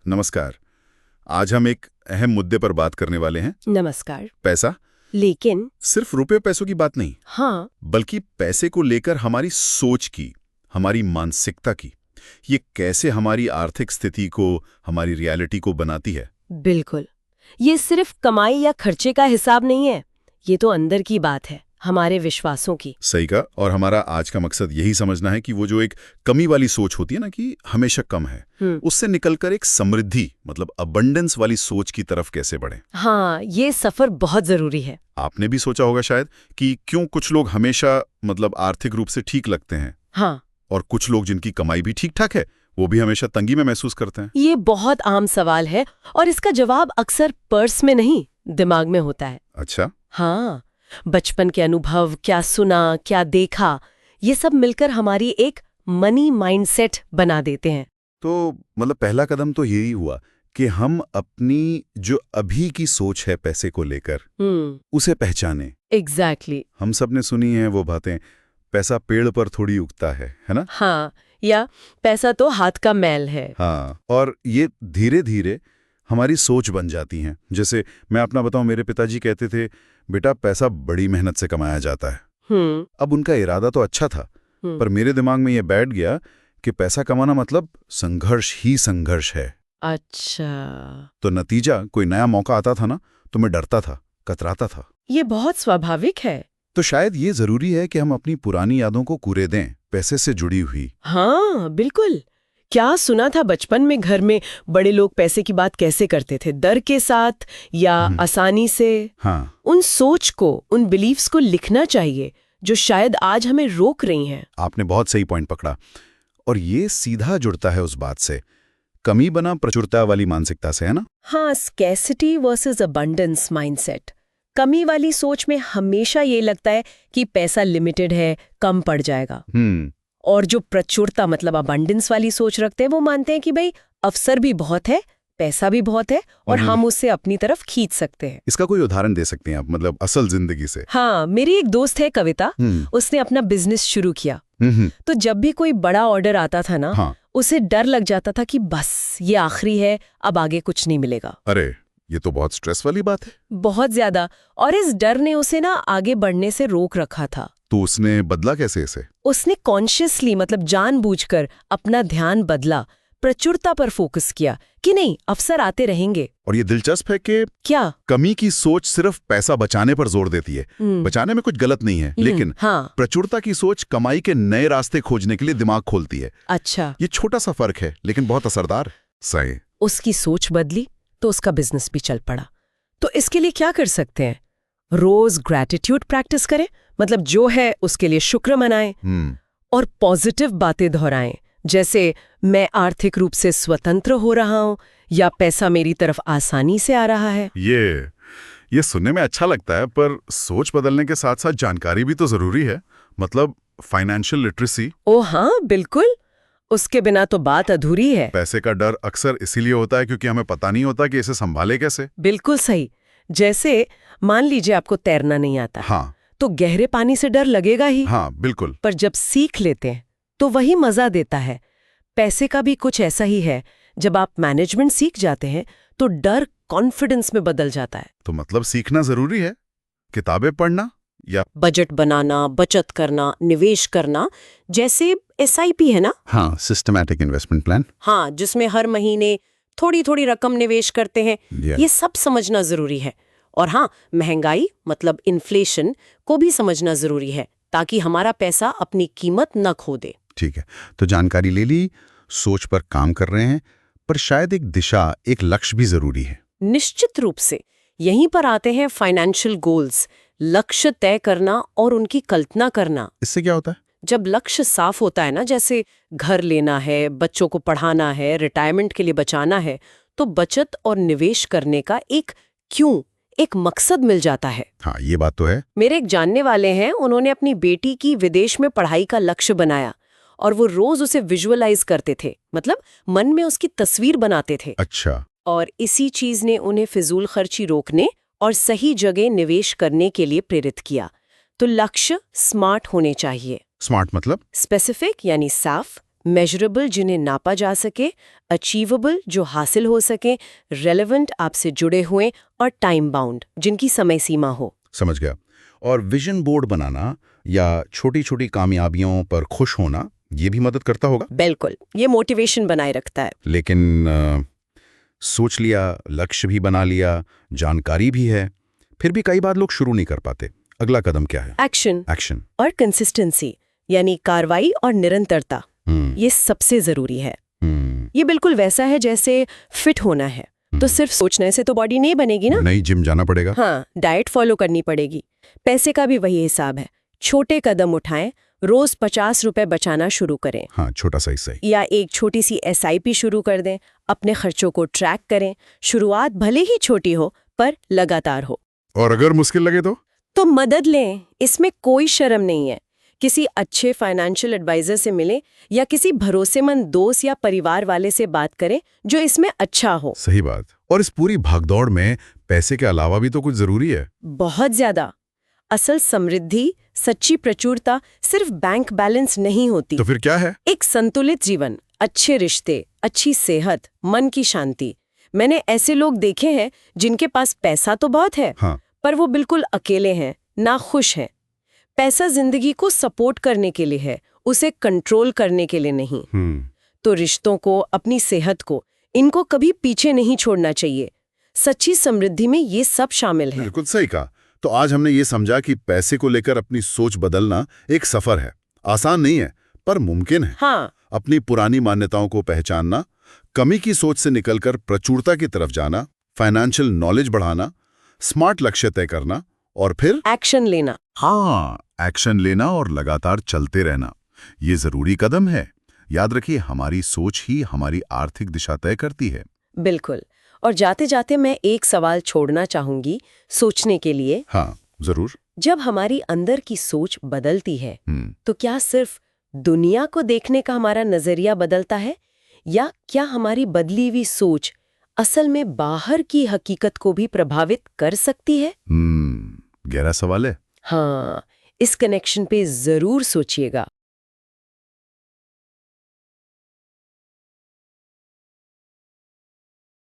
नमस्कार। आज हम एक अहम मुद्दे पर बात करने वाले हैं। नमस्कार। पैसा। लेकिन सिर्फ रुपए पैसों की बात नहीं, हाँ, बल्कि पैसे को लेकर हमारी सोच की, हमारी मानसिकता की। ये कैसे हमारी आर्थिक स्थिति को, हमारी रियलिटी को बनाती है। बिल्कुल। ये सिर्फ कमाई या खर्चे का हिसाब नहीं है, ये तो अंदर की बात है, हमारे विश्वासों की। सही का। और हमारा आज का मकसद यही समझना है कि वो जो एक कमी वाली सोच होती है ना, कि हमेशा कम है, उससे निकलकर एक समृद्धि मतलब अबंडेंस वाली सोच की तरफ कैसे बढ़े। हाँ, ये सफर बहुत जरूरी है। आपने भी सोचा होगा शायद कि क्यों कुछ लोग हमेशा मतलब आर्थिक रूप से ठीक लगते हैं, हाँ, और कुछ लोग जिनकी कमाई भी ठीक ठाक है वो भी हमेशा तंगी में महसूस करते हैं। ये बहुत आम सवाल है और इसका जवाब अक्सर पर्स में नहीं, दिमाग में होता है। अच्छा। हाँ, बचपन के अनुभव, क्या सुना, क्या देखा, ये सब मिलकर हमारी एक मनी माइंडसेट बना देते हैं। तो मतलब पहला कदम तो यही हुआ कि हम अपनी जो अभी की सोच है पैसे को लेकर उसे पहचाने। एग्जैक्टली। हम सब ने सुनी है वो बातें, पैसा पेड़ पर थोड़ी उगता है ना। हाँ, या पैसा तो हाथ का मैल है। हाँ, और ये धीरे धीरे हमारी सोच बन जाती हैं। जैसे मैं अपना बताऊं, मेरे पिताजी कहते थे बेटा पैसा बड़ी मेहनत से कमाया जाता है। अब उनका इरादा तो अच्छा था, पर मेरे दिमाग में ये बैठ गया कि पैसा कमाना मतलब संघर्ष ही संघर्ष है। अच्छा। तो नतीजा, कोई नया मौका आता था ना तो मैं डरता था, कतराता था। ये बहुत स्वाभाविक है। तो शायद ये जरूरी है कि हम अपनी पुरानी यादों को कूरे दें, पैसे से जुड़ी हुई। हाँ, बिल्कुल। क्या सुना था बचपन में घर में बड़े लोग पैसे की बात कैसे करते थे, डर के साथ या आसानी से। हाँ, उन सोच को, उन बिलीफ्स को लिखना चाहिए जो शायद आज हमें रोक रही हैं। आपने बहुत सही पॉइंट पकड़ा, और ये सीधा जुड़ता है उस बात से, कमी बना प्रचुरता वाली मानसिकता से, है ना। हाँ, स्कैसिटी वर्सेस अबंडेंस माइंडसेट। कमी वाली सोच में हमेशा ये लगता है कि पैसा लिमिटेड है, कम पड़ जाएगा। और जो प्रचुरता मतलब अबंडेंस वाली सोच रखते हैं वो मानते हैं कि भाई अवसर भी बहुत है, पैसा भी बहुत है और हम उससे अपनी तरफ खींच सकते हैं। इसका कोई उदाहरण दे सकते हैं आप, मतलब असल जिंदगी से। हाँ, मेरी एक दोस्त है कविता, उसने अपना बिजनेस शुरू किया। तो जब भी कोई बड़ा ऑर्डर आता था ना, हाँ, उसे डर लग जाता था कि बस ये आखिरी है, अब आगे कुछ नहीं मिलेगा। अरे ये तो बहुत स्ट्रेस वाली बात है। बहुत ज्यादा। और इस डर ने उसे ना आगे बढ़ने से रोक रखा था। तो उसने बदला कैसे इसे? उसने कॉन्शियसली मतलब जानबूझकर अपना ध्यान बदला, प्रचुरता पर फोकस किया कि नहीं, अवसर आते रहेंगे। और ये दिलचस्प है कि क्या कमी की सोच सिर्फ पैसा बचाने पर जोर देती है। बचाने में कुछ गलत नहीं है, लेकिन हाँ, प्रचुरता की सोच कमाई के नए रास्ते खोजने के लिए दिमाग खोलती है। अच्छा। ये छोटा सा फर्क है, लेकिन बहुत असरदार। सही। उसकी सोच बदली तो उसका बिजनेस भी चल पड़ा। तो इसके लिए क्या कर सकते हैं? रोज ग्रैटिट्यूड प्रैक्टिस करें, मतलब जो है उसके लिए शुक्र मनाएं और पॉजिटिव बातें दोहराएं, जैसे मैं आर्थिक रूप से स्वतंत्र हो रहा हूं या पैसा मेरी तरफ आसानी से आ रहा है। ये सुनने में अच्छा लगता है, पर सोच बदलने के साथ साथ जानकारी भी तो जरूरी है, मतलब फाइनेंशियल लिटरेसी। ओ हाँ, बिल्कुल, उसके बिना तो बात अधूरी है। पैसे का डर अक्सर इसीलिए होता है क्योंकि हमें पता नहीं होता कि इसे संभाले कैसे। बिल्कुल सही। जैसे मान लीजिए आपको तैरना नहीं आता, हाँ, तो गहरे पानी से डर लगेगा ही। हाँ बिल्कुल। पर जब सीख लेते हैं तो वही मजा देता है। पैसे का भी कुछ ऐसा ही है, जब आप मैनेजमेंट सीख जाते हैं तो डर कॉन्फिडेंस में बदल जाता है। तो मतलब सीखना जरूरी है, किताबें पढ़ना या बजट बनाना, बचत करना, निवेश करना, जैसे SIP है ना। हाँ, सिस्टमैटिक इन्वेस्टमेंट प्लान। हाँ, जिसमें हर महीने थोड़ी थोड़ी रकम निवेश करते हैं। ये सब समझना जरूरी है। और हाँ, महंगाई मतलब इन्फ्लेशन को भी समझना जरूरी है, ताकि हमारा पैसा अपनी कीमत न खो दे। ठीक है, तो जानकारी ले ली, सोच पर काम कर रहे हैं, पर शायद एक दिशा, एक लक्ष्य भी जरूरी है। निश्चित रूप से। यहीं पर आते हैं फाइनेंशियल गोल्स, लक्ष्य तय करना और उनकी कल्पना करना। इससे क्या होता है? जब लक्ष्य साफ होता है ना, जैसे घर लेना है, बच्चों को पढ़ाना है, रिटायरमेंट के लिए बचाना है, तो बचत और निवेश करने का एक एक मकसद मिल जाता है। हाँ, ये बात तो है। मेरे एक जानने वाले हैं, उन्होंने अपनी बेटी की विदेश में पढ़ाई का लक्ष्य बनाया और वो रोज उसे विजुअलाइज करते थे, मतलब मन में उसकी तस्वीर बनाते थे। अच्छा। और इसी चीज ने उन्हें फिजूल खर्ची रोकने और सही जगह निवेश करने के लिए प्रेरित किया। तो लक्ष्य स्मार्ट होने चाहिए। स्मार्ट मतलब? स्पेसिफिक यानी साफ, मेजरेबल जिन्हें नापा जा सके, अचीवेबल जो हासिल हो सके, रेलेवेंट आपसे जुड़े हुए और टाइम बाउंड जिनकी समय सीमा हो। समझ गया। और विजन बोर्ड बनाना या छोटी छोटी कामयाबियों पर खुश होना, ये भी मदद करता होगा? बिल्कुल, ये मोटिवेशन बनाए रखता है। लेकिन सोच लिया, लक्ष्य भी बना लिया, जानकारी भी है, फिर भी कई बार लोग शुरू नहीं कर पाते। अगला कदम क्या है? एक्शन और कंसिस्टेंसी, यानी कार्रवाई और निरंतरता, ये सबसे जरूरी है। ये बिल्कुल वैसा है जैसे फिट होना है तो सिर्फ सोचने से तो बॉडी नहीं बनेगी ना। नहीं, जिम जाना पड़ेगा। हाँ, डाइट फॉलो करनी पड़ेगी। पैसे का भी वही हिसाब है। छोटे कदम उठाएं, रोज 50 रुपए बचाना शुरू करें। हाँ, छोटा सा हिस्सा ही। या एक छोटी सी SIP शुरू कर दें। अपने खर्चों को ट्रैक करें। शुरुआत भले ही छोटी हो पर लगातार हो। और अगर मुश्किल लगे तो मदद लें, इसमें कोई शर्म नहीं है। किसी अच्छे फाइनेंशियल एडवाइजर से मिलें या किसी भरोसेमंद दोस्त या परिवार वाले से बात करें जो इसमें अच्छा हो। सही बात। और इस पूरी भागदौड़ में पैसे के अलावा भी तो कुछ जरूरी है। बहुत ज्यादा। असल समृद्धि, सच्ची प्रचुरता सिर्फ बैंक बैलेंस नहीं होती। तो फिर क्या है? एक संतुलित जीवन, अच्छे रिश्ते, अच्छी सेहत, मन की शांति। मैंने ऐसे लोग देखे हैं जिनके पास पैसा तो बहुत है, हाँ। पर वो बिल्कुल अकेले हैं, ना खुश हैं। पैसा जिंदगी को सपोर्ट करने के लिए है, उसे कंट्रोल करने के लिए नहीं। तो रिश्तों को, अपनी सेहत को, इनको कभी पीछे नहीं छोड़ना चाहिए। सच्ची समृद्धि में ये सब शामिल है। बिल्कुल सही कहा। तो आज हमने ये समझा कि पैसे को लेकर अपनी सोच बदलना एक सफर है। आसान नहीं है, पर मुमकिन है। हाँ। अपनी पुरानी मान्यताओं को पहचानना, कमी की सोच से निकलकर प्रचुरता की तरफ जाना, फाइनेंशियल नॉलेज बढ़ाना, स्मार्ट लक्ष्य तय करना और फिर एक्शन लेना। हाँ, एक्शन लेना और लगातार चलते रहना, ये जरूरी कदम है। याद रखिए, हमारी सोच ही हमारी आर्थिक दिशा तय करती है। बिल्कुल। और जाते जाते मैं एक सवाल छोड़ना चाहूंगी सोचने के लिए। हाँ, जरूर। जब हमारी अंदर की सोच बदलती है तो क्या सिर्फ दुनिया को देखने का हमारा नजरिया बदलता है, या क्या हमारी बदली हुई सोच असल में बाहर की हकीकत को भी प्रभावित कर सकती है? गहरा सवाल है। हाँ, इस कनेक्शन पे जरूर सोचिएगा।